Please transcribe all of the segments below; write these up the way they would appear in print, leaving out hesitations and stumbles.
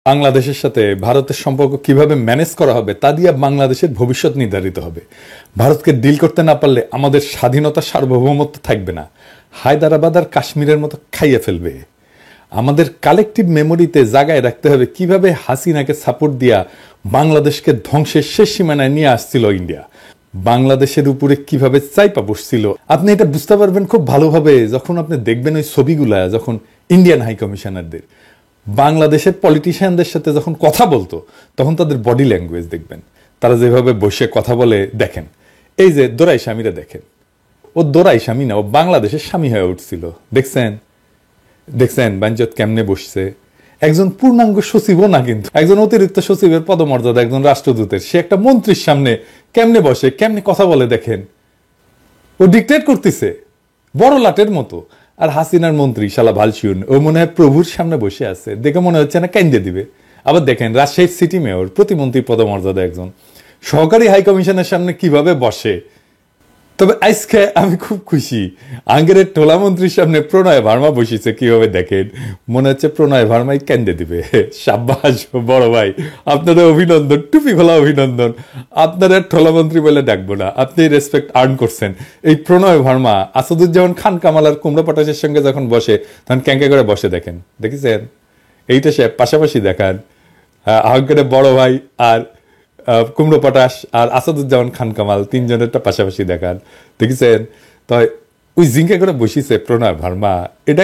বাংলাদেশের সাথে ভারতের সম্পর্ক কিভাবে ম্যানেজ করা হবে তা দিয়ে বাংলাদেশের ভবিষ্যৎ নির্ধারিত হবে। ভারতকে ডিল করতে না পারলে আমাদের স্বাধীনতা সার্বভৌমত্ব থাকবে না, হায়দ্রাবাদ আর কাশ্মীরের মতো খাইয়ে ফেলবে। আমাদের কালেকটিভ মেমোরিতে জায়গায় রাখতে হবে কিভাবে হাসিনাকে সাপোর্ট দিয়া বাংলাদেশকে ধ্বংসের শেষ সীমানায় নিয়ে আসছিল ইন্ডিয়া, বাংলাদেশের উপরে কিভাবে চাইপা বসছিল। আপনি এটা বুঝতে পারবেন খুব ভালোভাবে যখন আপনি দেখবেন ওই ছবিগুলা, যখন ইন্ডিয়ান হাই কমিশনারদের বাংলাদেশের পলিটিশিয়ানদের সাথে যখন কথা বলতো তখন তাদের বডি ল্যাঙ্গুয়েজ দেখবেন, তারা যেভাবে বসে কথা বলে। দেখেন এই যে দোরাই স্বামীরা, দেখেন ও দোরাই স্বামী না, ও বাংলাদেশের স্বামী হয়ে উঠছিল। দেখছেন দেখছেন বাঞ্চত কেমনে বসছে। একজন পূর্ণাঙ্গ সচিবও না, কিন্তু একজন অতিরিক্ত সচিবের পদমর্যাদা, একজন রাষ্ট্রদূতের, সে একটা মন্ত্রীর সামনে কেমনে বসে, কেমনে কথা বলে। দেখেন ও ডিক্টেট করতেছে বড় লাটের মতো। আর হাসিনার মন্ত্রী শালা ভালসিউন, ও মনে হয় প্রভুর সামনে বসে আছে, দেখে মনে হচ্ছে না কেন্দ্রে দিবে। আবার দেখেন রাজশাহীর সিটি মেয়র, প্রতিমন্ত্রী পদমর্যাদা একজন, সহকারী হাই কমিশনের সামনে কিভাবে বসে। তবে আজকে আমি খুব খুশি, আঙ্গেরের টোলা মন্ত্রীর সামনে প্রণয় ভার্মা বসেছে, কিভাবে দেখেন মনে হচ্ছে প্রণয় ভার্মাই কেন্দ্রে দিবে। সাব্বাস বড় ভাই, আপনাদের অভিনন্দন, টুপি খোলা অভিনন্দন। আপনারা টোলা মন্ত্রী বলে ডাকবো না, আপনি রেসপেক্ট আর্ন করছেন। এই প্রণয় ভার্মা আসাদুজ্জামান খান কামাল আর কুমড়া পটাশের সঙ্গে যখন বসে তখন ক্যাঙ্কে করে বসে, দেখেন দেখেছেন। এইটা সে পাশাপাশি দেখান, আঙ্গেরের বড় ভাই আর কুমড়ো পটাশ আর আসাদুজ্জামান খান কামাল তিনজনেরটা পাশাপাশি দেখান, দেখেছেন। তো ওই জিঙ্কা করে বসিছে প্রণয় ভার্মা, এটা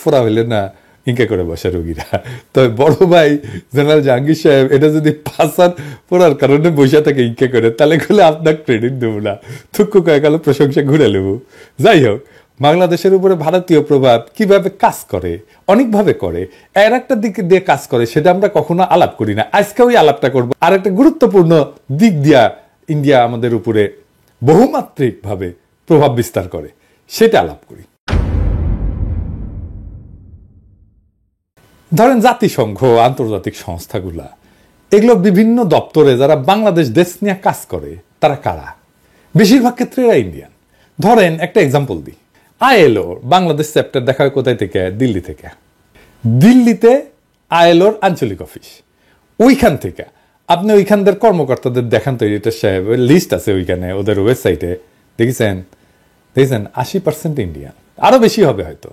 ফোরা হইলে না ইঙ্কা করে বসে রোগীরা। তো বড় ভাই জেনারেল জাহাঙ্গীর সাহেব এটা যদি পাসার পড়ার কারণে বসে থাকে ইঙ্কা করে, তাহলে খুলে আপনার ক্রেডিট দেবো না, থুক্কু কয়েক আলো প্রশংসা ঘুরে নেবো। যাই হোক, বাংলাদেশের উপরে ভারতীয় প্রভাব কিভাবে কাজ করে, অনেকভাবে করে, এর একটা দিক দিয়ে কাজ করে, সেটা আমরা কখনো আলাপ করি না। আজকে ওই আলাপটা করবো। আর একটা গুরুত্বপূর্ণ দিক দিয়া ইন্ডিয়া আমাদের উপরে বহুমাত্রিক ভাবে প্রভাব বিস্তার করে, সেটা আলাপ করি। ধরেন জাতিসংঘ, আন্তর্জাতিক সংস্থাগুলা, এগুলো বিভিন্ন দপ্তরে যারা বাংলাদেশ দেশ নিয়ে কাজ করে তারা কারা? বেশিরভাগ ক্ষেত্রে এরা ইন্ডিয়ান। ধরেন একটা এক্সাম্পল দিই, আইএলও বাংলাদেশ চ্যাপ্টার দেখা হয় কোথায় থেকে? দিল্লি থেকে। দিল্লিতে আইএলওর আঞ্চলিক অফিস, ওইখান থেকে আপনি ওইখানদের কর্মকর্তাদের দেখান তো, এডিটর সাহেব লিস্ট আছে ওইখানে ওদের ওয়েবসাইটে, দেখেছেন 80% ইন্ডিয়ান, আরো বেশি হবে হয়তো।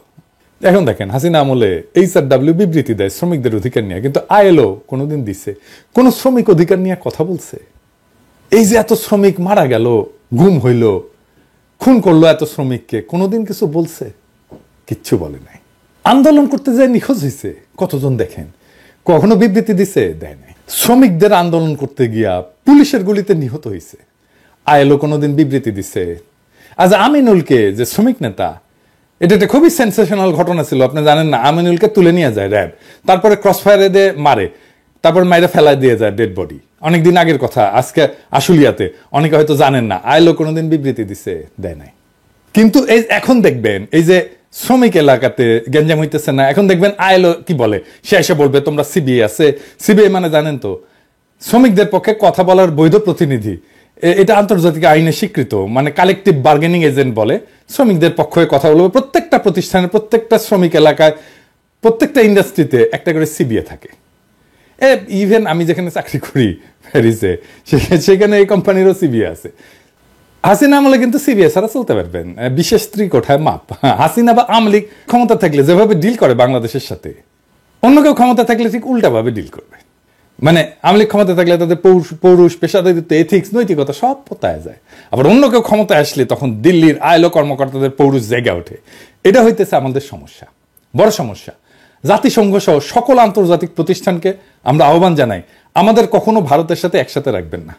এখন দেখেন হাসিনা আমলে HRW বিবৃতি দেয় শ্রমিকদের অধিকার নিয়ে, কিন্তু আইএলও কোনোদিন দিছে কোন শ্রমিক অধিকার নিয়ে কথা বলছে? এই যে এত শ্রমিক মারা গেল, গুম হইল, খুন করলো এত শ্রমিককে, কোনোদিন কিছু বলছে? কিচ্ছু বলে নাই। আন্দোলন করতে যায় নিখোঁজ হয়েছে কতজন দেখেন, কখনো বিবৃতি দিছে? দেয় নাই। শ্রমিকদের আন্দোলন করতে গিয়া পুলিশের গুলিতে নিহত হয়েছে, আইএলও কোনোদিন বিবৃতি দিছে? আজ আমিনুলকে, যে শ্রমিক নেতা, এটা একটা খুবই সেন্সেশনাল ঘটনা ছিল, আপনি জানেন না? আমিনুলকে তুলে নিয়ে যায় র্যাব, তারপরে ক্রস ফায়ারে দিয়ে মারে, তারপর মাইরে ফেলায় দিয়ে যায় ডেড বডি। অনেকদিন আগের কথা, আজকে আশুলিয়াতে, অনেকে হয়তো জানেন না। আইএলও কোনোদিন বিবৃতি দিছে? দেয় নাই। কিন্তু এই এখন দেখবেন এই যে শ্রমিক এলাকাতে গ্যাঞ্জাম হইতেছে না, এখন দেখবেন আইএলও কি বলে, সে এসে বলবে তোমরা সিবিআই আছে। সিবিআই মানে জানেন তো, শ্রমিকদের পক্ষে কথা বলার বৈধ প্রতিনিধি। এটা আন্তর্জাতিক আইনে স্বীকৃত, মানে কালেকটিভ বার্গেনিং এজেন্ট বলে। শ্রমিকদের পক্ষে কথা বলবে। প্রত্যেকটা প্রতিষ্ঠানে, প্রত্যেকটা শ্রমিক এলাকায়, প্রত্যেকটা ইন্ডাস্ট্রিতে একটা করে সিবিআই থাকে। ইভেন আমি যেখানে চাকরি করি প্যারিসে, সেখানে এই কোম্পানিরও সিবিআই আছে। হাসিনা আমলে কিন্তু সিবিআই ছাড়া চলতে পারবেন, বিশেষ ত্রিকোঠায় মাপ। হাসিনা বা আওয়ামী লীগ ক্ষমতা থাকলে যেভাবে ডিল করে বাংলাদেশের সাথে, অন্য কেউ ক্ষমতা থাকলে ঠিক উল্টাভাবে ডিল করবে। মানে আওয়ামী লীগ ক্ষমতা থাকলে তাদের পৌরুষ, পেশাদারিত্ব, এথিক্স, নৈতিকতা সব পতায় যায়। আবার অন্য কেউ ক্ষমতায় আসলে তখন দিল্লির আইএলও কর্মকর্তাদের পৌরুষ জেগে ওঠে। এটা হইতেছে আমাদের সমস্যা, বড় সমস্যা। জাতিসংঘ সহ সকল আন্তর্জাতিক প্রতিষ্ঠানকে আমরা আহ্বান জানাই, আমাদের কখনো ভারতের সাথে একসাথে রাখবেন না।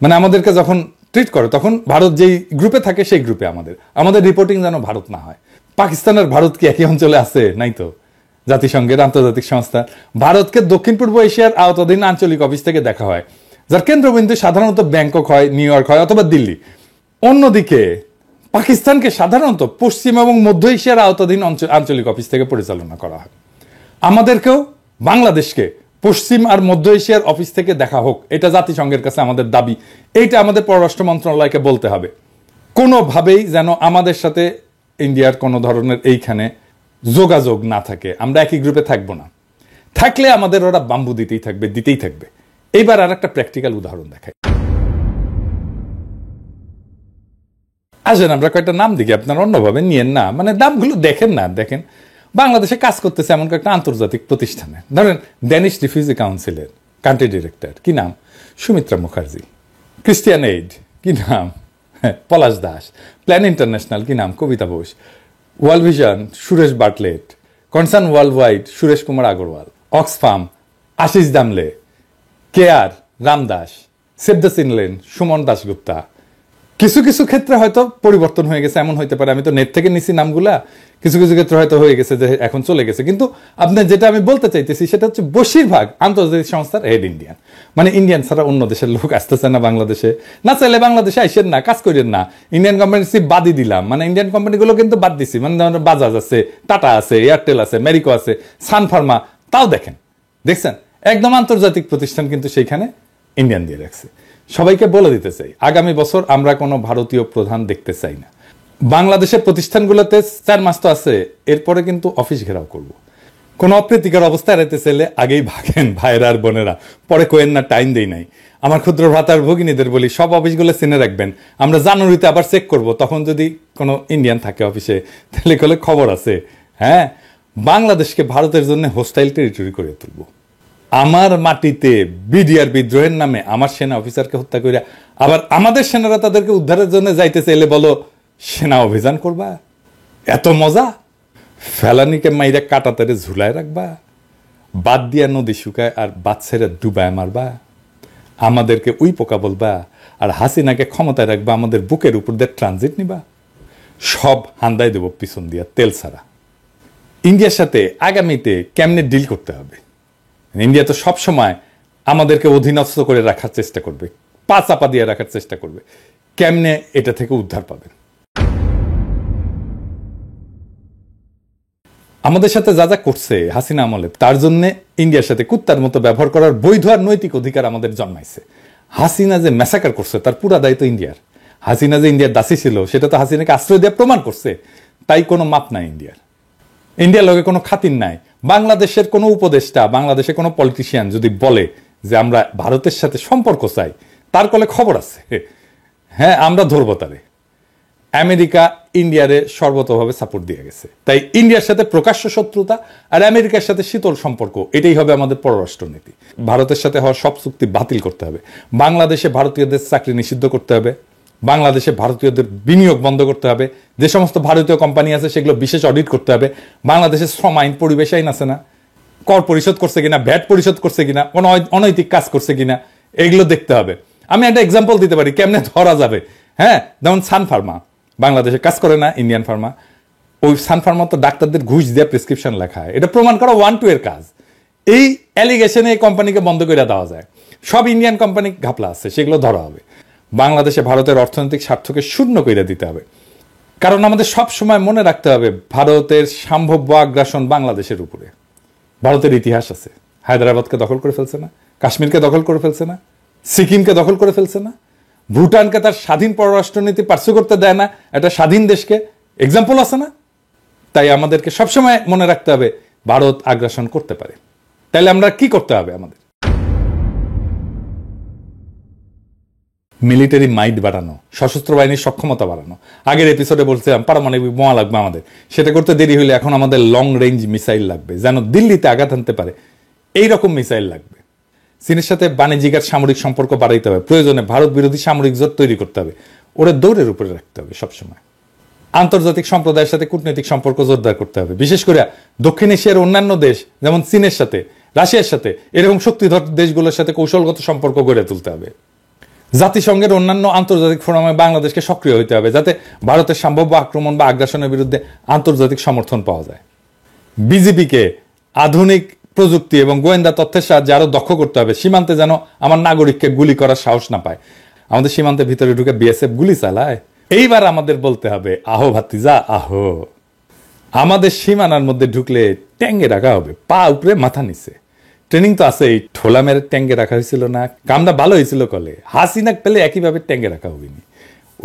মানে আমাদেরকে যখন ট্রিট করে তখন ভারত যেই গ্রুপে থাকে সেই গ্রুপে আমাদের রিপোর্টিং যেন ভারত না হয়। পাকিস্তান আর ভারত কি একই অঞ্চলে আছে? নাই তো। জাতিসংঘের আন্তর্জাতিক সংস্থা ভারতকে দক্ষিণ পূর্ব এশিয়ার আওতাধীন আঞ্চলিক অফিস থেকে দেখা হয়, যার কেন্দ্রবিন্দু সাধারণত ব্যাংকক হয়, নিউ ইয়র্ক হয় অথবা দিল্লি। অন্যদিকে পাকিস্তানকে সাধারণত পশ্চিম এবং মধ্য এশিয়ার আওতাধীন আঞ্চলিক অফিস থেকে পরিচালনা করা হয়। আমাদেরকেও বাংলাদেশকে পশ্চিম আর মধ্য এশিয়ার অফিস থেকে দেখা হোক, এটা জাতিসংঘের কাছে আমাদের দাবি। এইটা আমাদের পররাষ্ট্র মন্ত্রণালয়কে বলতে হবে। কোনোভাবেই যেন আমাদের সাথে ইন্ডিয়ার কোনো ধরনের এইখানে যোগাযোগ না থাকে, আমরা একই গ্রুপে থাকবো না। থাকলে আমাদের ওরা বাম্বু দিতেই থাকবে। এইবার আর একটা প্র্যাকটিক্যাল উদাহরণ দেখাই। আসেন আমরা কয়েকটা নাম দেখি, আপনারা অন্যভাবে নিয়েন না, মানে দামগুলো দেখেন বাংলাদেশে কাজ করতেছে এমন কয়েকটা আন্তর্জাতিক প্রতিষ্ঠানে। ধরেন ড্যানিশ রিফিউজি কাউন্সিলের কান্ট্রি ডিরেক্টর, কি নাম? সুমিত্রা মুখার্জি। ক্রিস্টিয়ান এইড, কি নাম? পলাশ দাস। প্ল্যান ইন্টারন্যাশনাল, কি নাম? Kabita Bose. World Vision, Suresh Bartlett. Concern World Wide, Suresh Kumar Agarwal. Oxfam, Ashish Damle. CARE, Ramdas. Save the Children, Suman Dasgupta. কিছু কিছু ক্ষেত্রে হয়তো পরিবর্তন হয়ে গেছে, এমন হইতে পারে, আমি তো নেট থেকে নিছি নামগুলা, কিছু কিছু ক্ষেত্রে হয়তো হয়ে গেছে যে এখন চলে গেছে। কিন্তু আপনার যেটা আমি বলতে চাইতেছি সেটা হচ্ছে বেশিরভাগ আন্তর্জাতিক সংস্থার হেড ইন্ডিয়ান। মানে ইন্ডিয়ান ছাড়া অন্য দেশের লোক আসতেছে না বাংলাদেশে, না চাইলে বাংলাদেশে আইসেন না, কাজ করেন না। ইন্ডিয়ান কোম্পানি বাদই দিলাম, মানে ইন্ডিয়ান কোম্পানিগুলো কিন্তু বাদ দিছি, মানে বাজাজ আছে, টাটা আছে, এয়ারটেল আছে, মেরিকো আছে, সান ফার্মা, তাও দেখছেন একদম আন্তর্জাতিক প্রতিষ্ঠান কিন্তু সেইখানে ইন্ডিয়ান দিয়ে রাখছে। সবাইকে বলে দিতে চাই, আগামী বছর আমরা কোনো ভারতীয় প্রধান দেখতে চাই না। বাংলাদেশের প্রতিষ্ঠানগুলোতে 4 মাস তো আছে, এরপরে কিন্তু অফিস ঘেরাও করব। কোনো অপ্রীতিকর অবস্থা এড়াতে চাইলে আগেই ভাগেন ভাইরা আর বোনেরা, পরে কোয়েন না টাইম দেই নাই। আমার ক্ষুদ্র ভ্রাতার ভগিনীদের বলি, সব অফিসগুলো চিনে রাখবেন, আমরা জানুয়ারিতে আবার চেক করব, তখন যদি কোনো ইন্ডিয়ান থাকে অফিসে তাহলে কলে খবর আছে। হ্যাঁ, বাংলাদেশকে ভারতের জন্য হোস্টাইল টেরিটরি করে তুলব। আমার মাটিতে বিডিআর বিদ্রোহের নামে আমার সেনা অফিসারকে হত্যা করে আবার আমাদের সেনারা তাদেরকে উদ্ধারের জন্য যাইতে চাইলে বলো সেনা অভিযান করবা? এত মজা? ফেলানিকে মাইরা কাটাতারে ঝুলায় রাখবা, বাদ দিয়া নদী শুকায় আর বাচ্চারা ডুবায় মারবা, আমাদেরকে উই পোকা বলবা, আর হাসিনাকে ক্ষমতায় রাখবা, আমাদের বুকের উপর দিয়ে ট্রানজিট নিবা? সব হান্দাই দেব পিছন দিয়া তেল ছাড়া। ইন্ডিয়ার সাথে আগামীতে কেমনে ডিল করতে হবে? ইন্ডিয়া তো সবসময় আমাদেরকে অধীনস্থ করে রাখার চেষ্টা করবে, পা চাপা দিয়ে রাখার চেষ্টা করবে। কেমনে এটা থেকে উদ্ধার পাবেন? আমাদের সাথে যা যা করছে হাসিনা আমলে, তার জন্য ইন্ডিয়ার সাথে কুত্তার মতো ব্যবহার করার বৈধ আর নৈতিক অধিকার আমাদের জন্মাইছে। হাসিনা যে ম্যাসাকার করছে তার পুরা দায়িত্ব ইন্ডিয়ার। হাসিনা যে ইন্ডিয়ার দাসী ছিল সেটা তো হাসিনাকে আশ্রয় দিয়ে প্রমাণ করছে, তাই কোনো মাপ নাই ইন্ডিয়ার। ইন্ডিয়ার লগে কোনো খাতির নাই। বাংলাদেশের কোনো উপদেষ্টা, বাংলাদেশের কোনো পলিটিশিয়ান যদি বলে যে আমরা ভারতের সাথে সম্পর্ক চাই, তার কলে খবর আছে, হ্যাঁ আমরা ধরবো তারে। আমেরিকা ইন্ডিয়ারে সর্বতভাবে সাপোর্ট দিয়ে গেছে, তাই ইন্ডিয়ার সাথে প্রকাশ্য শত্রুতা আর আমেরিকার সাথে শীতল সম্পর্ক, এটাই হবে আমাদের পররাষ্ট্রনীতি। ভারতের সাথে হওয়া সব চুক্তি বাতিল করতে হবে, বাংলাদেশে ভারতীয়দের চাকরি নিষিদ্ধ করতে হবে, বাংলাদেশে ভারতীয়দের বিনিয়োগ বন্ধ করতে হবে, যে সমস্ত ভারতীয় কোম্পানি আছে সেগুলো বিশেষ অডিট করতে হবে, বাংলাদেশের শ্রম আইন, পরিবেশ আইন আছে না, কর পরিশোধ করছে কিনা, ভ্যাট পরিশোধ করছে কিনা, কোনো অনৈতিক কাজ করছে কিনা, এগুলো দেখতে হবে। আমি একটা এক্সাম্পল দিতে পারি কেমনে ধরা যাবে। হ্যাঁ, যেমন সান ফার্মা বাংলাদেশে কাজ করে না, ইন্ডিয়ান ফার্মা। ওই সান ফার্মা তো ডাক্তারদের ঘুষ দিয়ে প্রেসক্রিপশন লেখা হয়, এটা প্রমাণ করা 1-2 এর কাজ। এই অ্যালিগেশনে এই কোম্পানিকে বন্ধ করে দেওয়া যায়। সব ইন্ডিয়ান কোম্পানি ঘাপলা আছে, সেগুলো ধরা হবে। বাংলাদেশে ভারতের অর্থনৈতিক স্বার্থকে শূন্য করে দিতে হবে, কারণ আমাদের সব সময় মনে রাখতে হবে ভারতের সম্ভাব্য আগ্রাসন বাংলাদেশের উপরে। ভারতের ইতিহাস আছে, হায়দ্রাবাদকে দখল করে ফেলছে না, কাশ্মীরকে দখল করে ফেলছে না, সিকিমকে দখল করে ফেলছে না, ভুটানকে তার স্বাধীন পররাষ্ট্রনীতি পার্সু করতে দেয় না, একটা স্বাধীন দেশকে, এক্সাম্পল আছে না? তাই আমাদেরকে সবসময় মনে রাখতে হবে ভারত আগ্রাসন করতে পারে। তাহলে আমরা কি করতে হবে? আমাদের মিলিটারি মাইট বাড়ানো, সশস্ত্র বাহিনীর সক্ষমতা বাড়ানো। আগের এপিসোডে বলছিলাম পারমাণবিক বোমা লাগবে আমাদের, সেটা করতে দেরি হলে এখন আমাদের লং রেঞ্জ মিসাইল লাগবে, যেন দিল্লিতে আঘাত আনতে পারে এইরকম মিসাইল লাগবে। চীনের সাথে বাণিজ্যিক আর সামরিক সম্পর্ক বাড়াইতে হবে, প্রয়োজনে ভারত বিরোধী সামরিক জোট তৈরি করতে হবে, ওরা দৌড়ের উপরে রাখতে হবে সবসময়। আন্তর্জাতিক সম্প্রদায়ের সাথে কূটনৈতিক সম্পর্ক জোরদার করতে হবে, বিশেষ করে দক্ষিণ এশিয়ার অন্যান্য দেশ যেমন চীনের সাথে, রাশিয়ার সাথে, এরকম শক্তিধর দেশগুলোর সাথে কৌশলগত সম্পর্ক গড়ে তুলতে হবে। জাতিসংঘের অন্যান্য আন্তর্জাতিক ফোরামে বাংলাদেশকে সক্রিয় হইতে হবে, যাতে ভারতের সম্ভাব্য আক্রমণ বা আগ্রাসনের বিরুদ্ধে আন্তর্জাতিক সমর্থন পাওয়া যায়। বিজেপিকে আধুনিক প্রযুক্তি এবং গোয়েন্দা তথ্যের সাহায্যে আরো দক্ষ করতে হবে, সীমান্তে যেন আমার নাগরিককে গুলি করার সাহস না পায়। আমাদের সীমান্তের ভিতরে ঢুকে বিএসএফ গুলি চালায়। এইবার আমাদের বলতে হবে আহো ভাতিজা আহো। আমাদের সীমানার মধ্যে ঢুকলে ট্যাঙ্গে রাখা হবে, পা উপরে মাথা নিচে। ট্রেনিং তো আছে, ঠোলা মেরে ট্যাঙ্গে রাখা হয়েছিল না, কামটা ভালো হয়েছিল কলে। হাসিনা পেলে একইভাবে ট্যাঙ্গে রাখা হবেনি,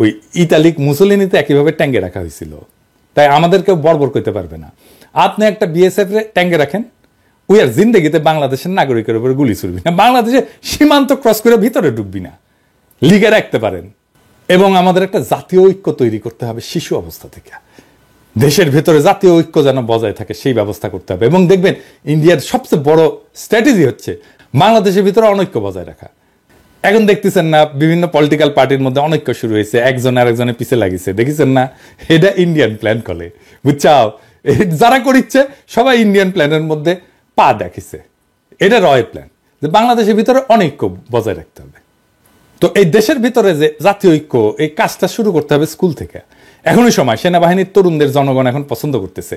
ওই ইতালিক মুসলিনিতে একইভাবে ট্যাঙ্গে রাখা হয়েছিল। তাই আমাদের কেউ বর্বর করতে পারবে না। আপনি একটা বিএসএফ ট্যাঙ্গে রাখেন, উই আর জিন্দেগিতে বাংলাদেশের নাগরিকের উপরে গুলি ছুড়বি না, বাংলাদেশে সীমান্ত ক্রস করে ভিতরে ঢুকবি না, লিগে রাখতে পারেন। এবং আমাদের একটা জাতীয় ঐক্য তৈরি করতে হবে শিশু অবস্থা থেকে। দেশের ভেতরে জাতীয় ঐক্য যেন বজায় থাকে সেই ব্যবস্থা করতে হবে। এবং দেখবেন ইন্ডিয়ার সবচেয়ে বড় স্ট্র্যাটেজি হচ্ছে বাংলাদেশের ভিতরে অনৈক্য বজায় রাখা। এখন দেখতেছেন না বিভিন্ন পলিটিক্যাল পার্টির মধ্যে অনৈক্য শুরু হয়েছে, একজন আরেকজনের পিছে লাগিয়েছে, দেখেছেন না? এটা ইন্ডিয়ান প্ল্যান করে, বুঝছাও? যারা করিচ্ছে সবাই ইন্ডিয়ান প্ল্যানের মধ্যে পা দেখিছে। এটা রয় প্ল্যান যে বাংলাদেশের ভিতরে অনৈক্য বজায় রাখতে হবে। তো এই দেশের ভিতরে যে জাতীয় ঐক্য, এই কাজটা শুরু করতে হবে স্কুল থেকে। এখনই সময়, সেনাবাহিনীর তরুণদের জনগণ এখন পছন্দ করতেছে,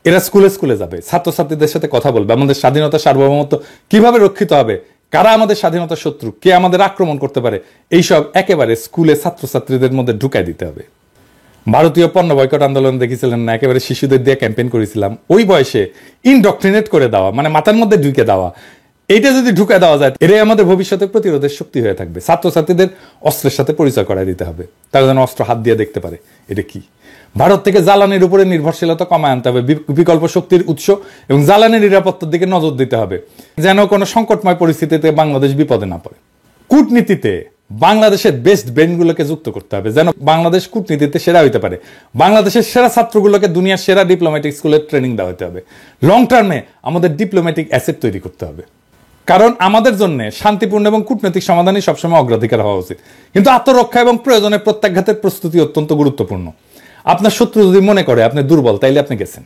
এরা স্কুলে স্কুলে যাবে, ছাত্রছাত্রীদের সাথে কথা বলবে, আমাদের স্বাধীনতা সার্বভৌমত্ব কিভাবে রক্ষিত হবে, কারা আমাদের স্বাধীনতার শত্রু, কে আমাদের আক্রমণ করতে পারে, এইসব একেবারে স্কুলে ছাত্রছাত্রীদের মধ্যে ঢুকাই দিতে হবে। ভারতীয় পণ্য বয়কট আন্দোলন দেখেছিলেন না? একেবারে শিশুদের দিয়ে ক্যাম্পেইন করেছিলাম। ওই বয়সে ইনডক্ট্রিনেট করে দেওয়া, মানে মাথার মধ্যে ঢুকে দেওয়া, এইটা যদি ঢুকে দেওয়া যায়, এটাই আমাদের ভবিষ্যতে প্রতিরোধের শক্তি হয়ে থাকবে। ছাত্রছাত্রীদের অস্ত্রের সাথে পরিচয় করাই দিতে হবে, তারা যেন অস্ত্র হাত দিয়ে দেখতে পারে এটা কি। ভারত থেকে জ্বালানির উপরে নির্ভরশীলতা কমায় আনতে হবে, বিকল্প শক্তির উৎস এবং জ্বালানির নিরাপত্তার দিকে নজর দিতে হবে, যেন কোনো সংকটময় পরিস্থিতিতে বাংলাদেশ বিপদে না পড়ে। কূটনীতিতে বাংলাদেশের বেস্ট ব্রেনগুলোকে যুক্ত করতে হবে, যেন বাংলাদেশ কূটনীতিতে সেরা হইতে পারে। বাংলাদেশের সেরা ছাত্রগুলোকে দুনিয়ার সেরা ডিপ্লোম্যাটিক স্কুলের ট্রেনিং দেওয়া হতে হবে। লং টার্মে আমাদের ডিপ্লোম্যাটিক অ্যাসেট তৈরি করতে হবে, কারণ আমাদের জন্য শান্তিপূর্ণ এবং কূটনৈতিক সমাধানই সবসময় অগ্রাধিকার হওয়া উচিত। কিন্তু আত্মরক্ষা এবং প্রয়োজনে প্রত্যাঘাতের প্রস্তুতি অত্যন্ত গুরুত্বপূর্ণ। আপনার শত্রু যদি মনে করে আপনি দুর্বল, তাইলে আপনি গেছেন,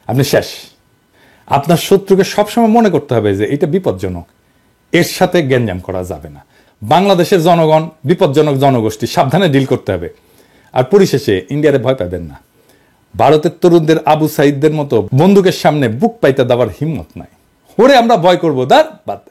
আপনি শেষ। আপনার শত্রুকে সবসময় মনে করতে হবে যে এটা বিপজ্জনক, এর সাথে গ্যাঞ্জাম করা যাবে না। বাংলাদেশের জনগণ বিপজ্জনক জনগোষ্ঠী, সাবধানে ডিল করতে হবে। আর পরিশেষে ইন্ডিয়ারে ভয় পাবেন না। ভারতের তরুণদের আবু সাইদদের মতো বন্দুকের সামনে বুক পাইতে দেওয়ার হিম্মত নাই। ওরে আমরা ভয় করবো, দাঁড় বাদ।